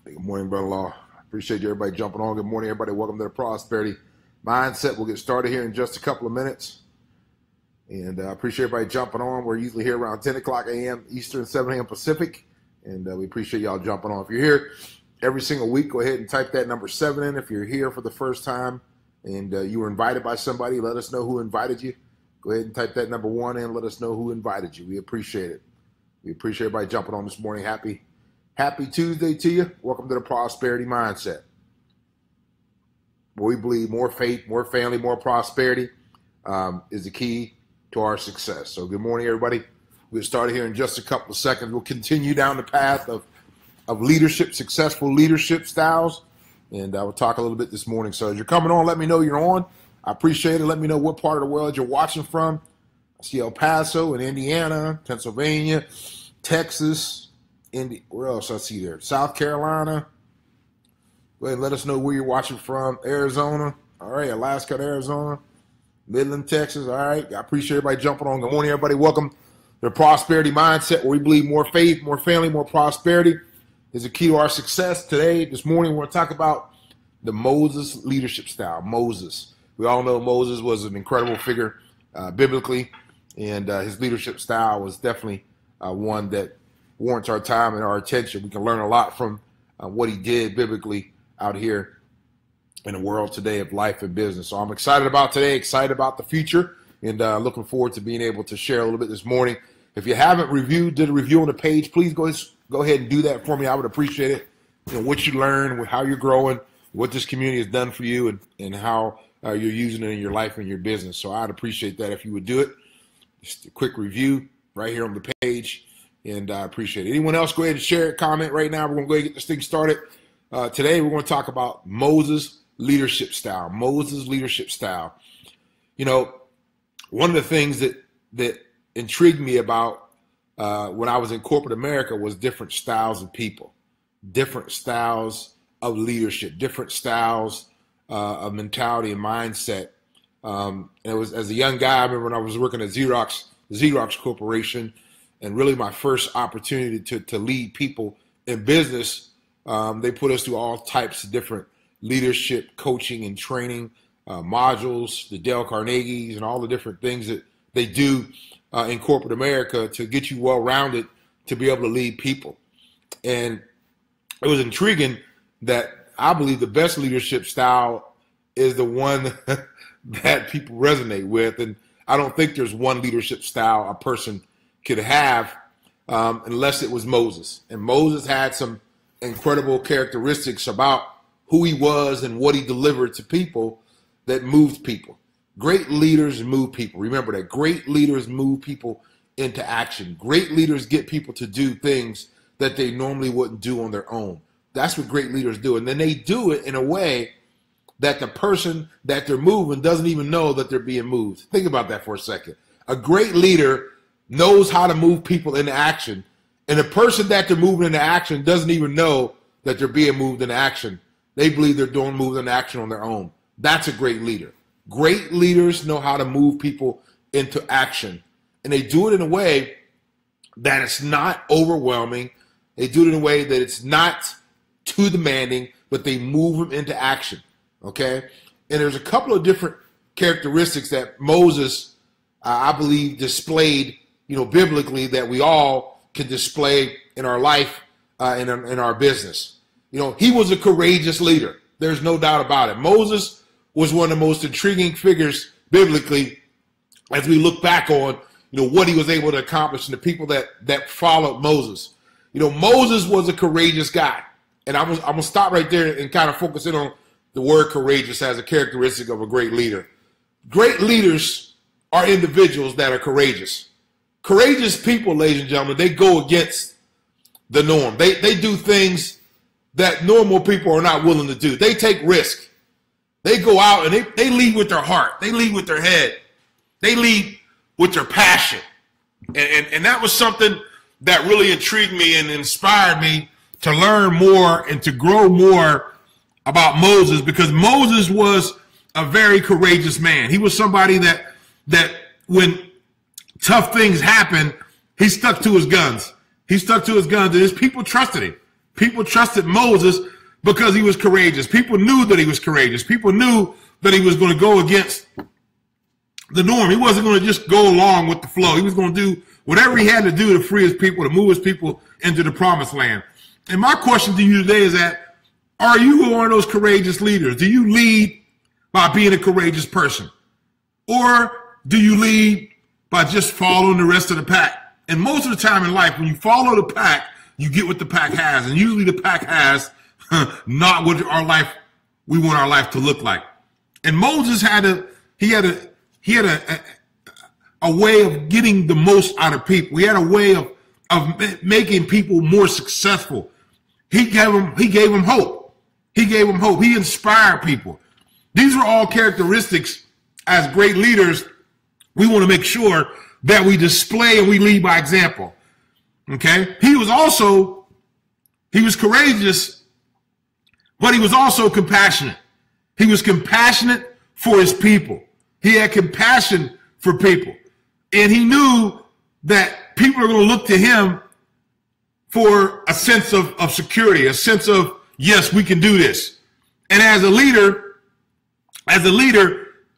Good morning, brother-in-law. Appreciate you, everybody jumping on. Good morning, everybody. Welcome to the Prosperity Mindset. We'll get started here in just a couple of minutes. And I appreciate everybody jumping on. We're usually here around 10 o'clock a.m. Eastern, 7 a.m. Pacific. And we appreciate y'all jumping on. If you're here every single week, go ahead and type that number 7 in. If you're here for the first time and you were invited by somebody, let us know who invited you. Go ahead and type that number 1 in. Let us know who invited you. We appreciate it. We appreciate everybody jumping on this morning. Happy Tuesday to you. Welcome to the Prosperity Mindset, where we believe more faith, more family, more prosperity is the key to our success. So good morning, everybody. We'll get started here in just a couple of seconds. We'll continue down the path of leadership, successful leadership styles, and we'll talk a little bit this morning. So as you're coming on, let me know you're on. I appreciate it. Let me know what part of the world you're watching from. I see El Paso and Indiana, Pennsylvania, Texas, where else I see there? South Carolina. Go ahead and let us know where you're watching from. Arizona. All right, Alaska to Arizona. Midland, Texas. All right. I appreciate everybody jumping on. Good morning, everybody. Welcome to the Prosperity Mindset, where we believe more faith, more family, more prosperity is the key to our success. This morning, we're going to talk about the Moses leadership style. Moses. We all know Moses was an incredible figure biblically, and his leadership style was definitely one that warrants our time and our attention. We can learn a lot from what he did biblically out here in the world today of life and business. So I'm excited about today, excited about the future, and looking forward to being able to share a little bit this morning. If you haven't did a review on the page, please go ahead and do that for me. I would appreciate it. You know, what you learn, how you're growing, what this community has done for you, and how you're using it in your life and your business. So I'd appreciate that if you would do it. Just a quick review right here on the page. And I appreciate it. Anyone else, go ahead and share it, comment right now. We're going to go ahead and get this thing started. Today, we're going to talk about Moses' leadership style. Moses' leadership style. You know, one of the things that intrigued me about when I was in corporate America was different styles of people, different styles of leadership, different styles of mentality and mindset. And it was, as a young guy, I remember when I was working at Xerox Corporation, and really my first opportunity to lead people in business. They put us through all types of different leadership, coaching, and training modules, the Dale Carnegies, and all the different things that they do in corporate America to get you well-rounded to be able to lead people. And it was intriguing that I believe the best leadership style is the one that people resonate with. And I don't think there's one leadership style a person could have unless it was Moses. And Moses had some incredible characteristics about who he was and what he delivered to people that moved people. Great leaders move people. Remember that. Great leaders move people into action. Great leaders get people to do things that they normally wouldn't do on their own. That's what great leaders do. And then they do it in a way that the person that they're moving doesn't even know that they're being moved. Think about that for a second. A great leader knows how to move people into action, and the person that they're moving into action doesn't even know that they're being moved into action. They believe they're moved into action on their own. That's a great leader. Great leaders know how to move people into action, and they do it in a way that it's not overwhelming. They do it in a way that it's not too demanding, but they move them into action, okay? And there's a couple of different characteristics that Moses, I believe, displayed biblically, that we all can display in our life and in our business. He was a courageous leader. There's no doubt about it. Moses was one of the most intriguing figures biblically as we look back on, what he was able to accomplish and the people that followed Moses. Moses was a courageous guy. And I'm going to stop right there and kind of focus in on the word courageous as a characteristic of a great leader. Great leaders are individuals that are courageous. Courageous people, ladies and gentlemen, they go against the norm. They do things that normal people are not willing to do. They take risk. They go out and they lead with their heart. They lead with their head. They lead with their passion. And that was something that really intrigued me and inspired me to learn more and to grow more about Moses, because Moses was a very courageous man. He was somebody that when tough things happened, he stuck to his guns. He stuck to his guns, and his people trusted him. People trusted Moses because he was courageous. People knew that he was courageous. People knew that he was going to go against the norm. He wasn't going to just go along with the flow. He was going to do whatever he had to do to free his people, to move his people into the promised land. And my question to you today is that, are you one of those courageous leaders? Do you lead by being a courageous person? Or do you lead by just following the rest of the pack? And most of the time in life, when you follow the pack, you get what the pack has. And usually the pack has not what we want our life to look like. And Moses had a way of getting the most out of people. He had a way of making people more successful. He gave them hope. He gave them hope. He inspired people. These are all characteristics as great leaders we want to make sure that we display and we lead by example. Okay? He was courageous, but he was also compassionate. He was compassionate for his people. He had compassion for people. And he knew that people are going to look to him for a sense of security, a sense of, yes, we can do this. And as a leader,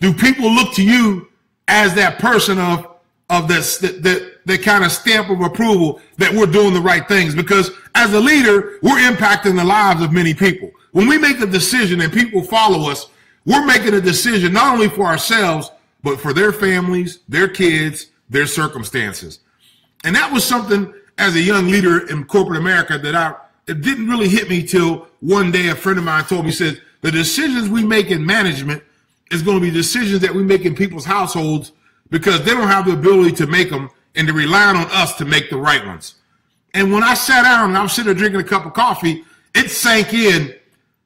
do people look to you as that person of this, that kind of stamp of approval that we're doing the right things? Because as a leader, we're impacting the lives of many people. When we make a decision and people follow us, we're making a decision not only for ourselves, but for their families, their kids, their circumstances. And that was something as a young leader in corporate America that it didn't really hit me till one day a friend of mine told me, he said, the decisions we make in management is going to be decisions that we make in people's households because they don't have the ability to make them, and they're relying on us to make the right ones. And when I sat down and I was sitting there drinking a cup of coffee, it sank in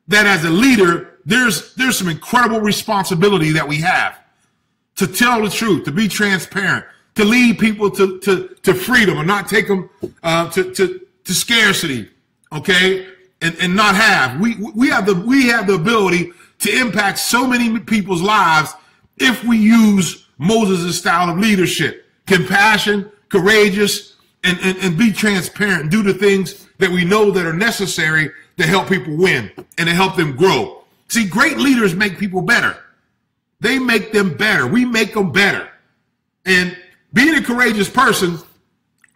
that as a leader, there's some incredible responsibility that we have to tell the truth, to be transparent, to lead people to freedom and not take them to scarcity, okay, and not have. We have the ability to impact so many people's lives if we use Moses' style of leadership: compassion, courageous, and be transparent and do the things that we know that are necessary to help people win and to help them grow. See, great leaders make people better. They make them better. We make them better. And being a courageous person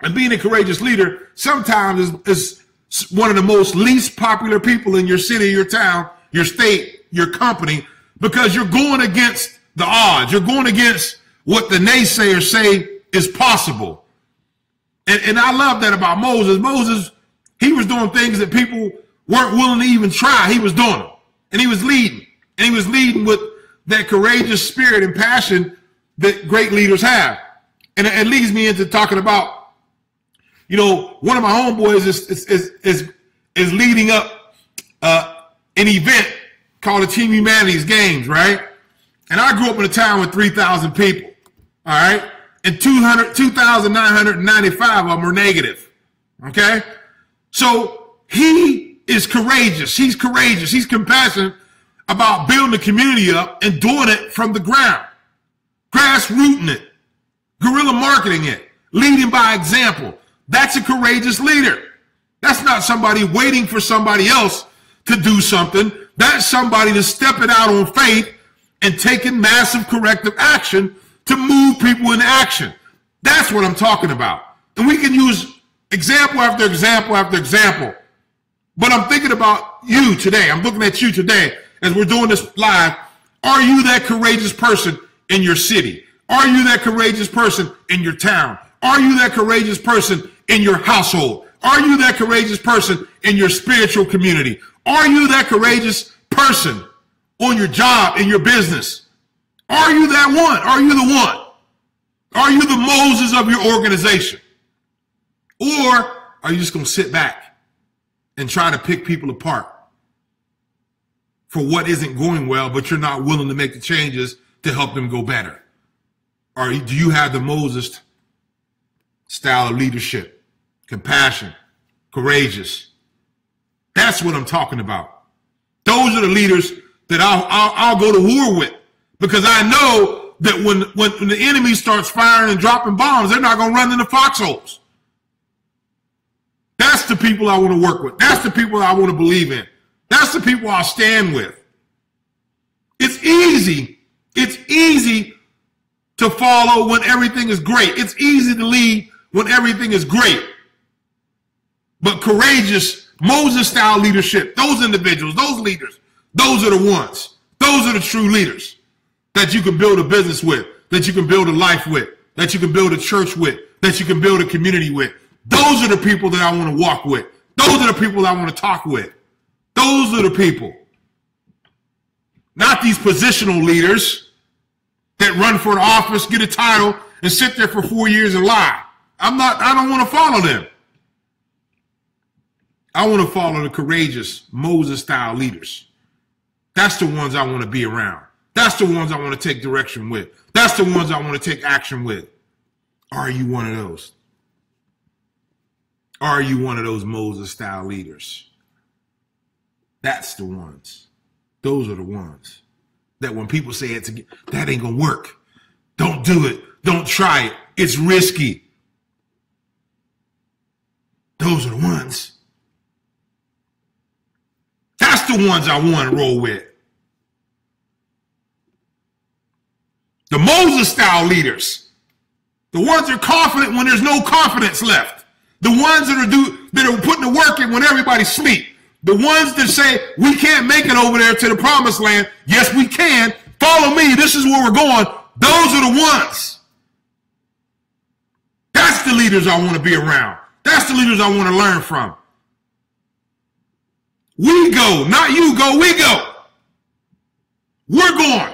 and being a courageous leader sometimes is one of the most least popular people in your city, your town, your state, your company, because you're going against the odds. You're going against what the naysayers say is possible. And I love that about Moses. Moses, he was doing things that people weren't willing to even try. He was doing them. And he was leading. And he was leading with that courageous spirit and passion that great leaders have. And it leads me into talking about, one of my homeboys is leading up an event called the Team Humanities Games, right? And I grew up in a town with 3,000 people, all right? And 2,995 of them were negative, okay? So he is courageous. He's courageous. He's compassionate about building the community up and doing it from the ground, grassrooting it, guerrilla marketing it, leading by example. That's a courageous leader. That's not somebody waiting for somebody else to do something. That's somebody that's stepping out on faith and taking massive corrective action to move people into action. That's what I'm talking about. And we can use example after example after example. But I'm thinking about you today. I'm looking at you today as we're doing this live. Are you that courageous person in your city? Are you that courageous person in your town? Are you that courageous person in your household? Are you that courageous person in your spiritual community? Are you that courageous person on your job, in your business? Are you that one? Are you the one? Are you the Moses of your organization? Or are you just going to sit back and try to pick people apart for what isn't going well, but you're not willing to make the changes to help them go better? Or do you have the Moses style of leadership, compassion, courageous? That's what I'm talking about. Those are the leaders that I'll go to war with, because I know that when the enemy starts firing and dropping bombs, they're not going to run into foxholes. That's the people I want to work with. That's the people I want to believe in. That's the people I'll stand with. It's easy. It's easy to follow when everything is great. It's easy to lead when everything is great. But courageous, Moses-style leadership, those individuals, those leaders, those are the ones. Those are the true leaders that you can build a business with, that you can build a life with, that you can build a church with, that you can build a community with. Those are the people that I want to walk with. Those are the people I want to talk with. Those are the people. Not these positional leaders that run for an office, get a title, and sit there for 4 years and lie. I don't want to follow them. I want to follow the courageous Moses-style leaders. That's the ones I want to be around. That's the ones I want to take direction with. That's the ones I want to take action with. Are you one of those? Are you one of those Moses-style leaders? That's the ones. Those are the ones that when people say that ain't going to work, don't do it. Don't try it. It's risky. Those are the ones. That's the ones I want to roll with. The Moses-style leaders. The ones that are confident when there's no confidence left. The ones that are putting the work in when everybody's asleep. The ones that say, we can't make it over there to the promised land. Yes, we can. Follow me. This is where we're going. Those are the ones. That's the leaders I want to be around. That's the leaders I want to learn from. We go, not you go, we go. We're going.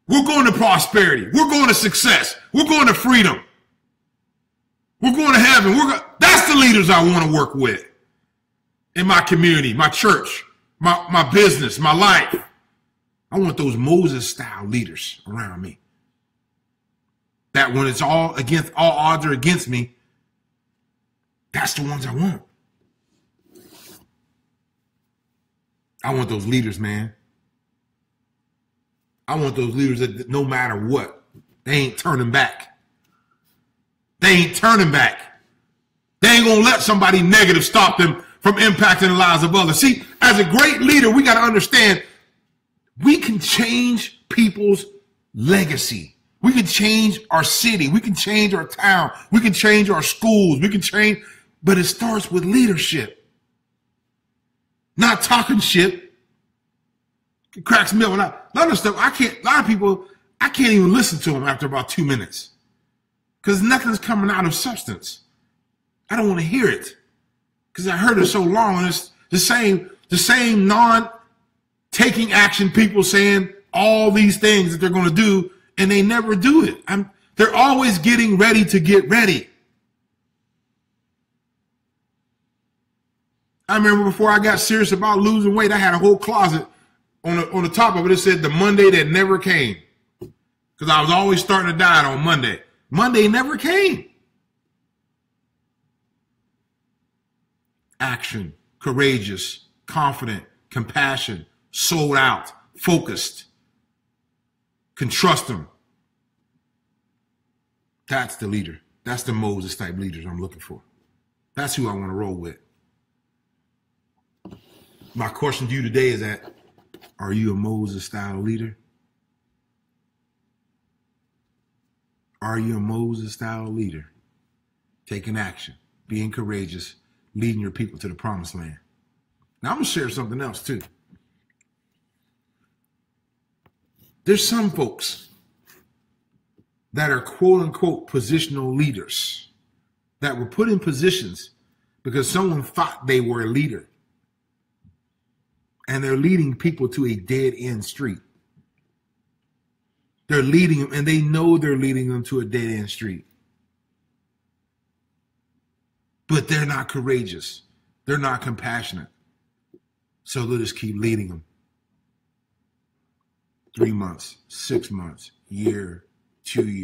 We're going to prosperity. We're going to success. We're going to freedom. We're going to heaven. That's the leaders I want to work with in my community, my church, my business, my life. I want those Moses-style leaders around me. That when it's all odds are against me, that's the ones I want. I want those leaders, man. I want those leaders that no matter what, they ain't turning back. They ain't turning back. They ain't going to let somebody negative stop them from impacting the lives of others. See, as a great leader, we got to understand we can change people's legacy. We can change our city. We can change our town. We can change our schools. We can change, but it starts with leadership. Not talking shit. It cracks me up. When I understand, a lot of people, I can't even listen to them after about 2 minutes because nothing's coming out of substance. I don't want to hear it because I heard it so long, and it's the same non-taking action people saying all these things that they're going to do, and they never do it. They're always getting ready to get ready. I remember before I got serious about losing weight, I had a whole closet on the top of it. It said the Monday that never came, because I was always starting to diet on Monday. Monday never came. Action, courageous, confident, compassion, sold out, focused. Can trust them. That's the leader. That's the Moses type leaders I'm looking for. That's who I want to roll with. My question to you today is that, are you a Moses style leader? Are you a Moses style leader? Taking action, being courageous, leading your people to the promised land. Now I'm going to share something else too. There's some folks that are quote unquote positional leaders that were put in positions because someone thought they were a leader. And they're leading people to a dead end street. They're leading them, and they know they're leading them to a dead end street. But they're not courageous. They're not compassionate. So they'll just keep leading them. 3 months, 6 months, year, 2 years.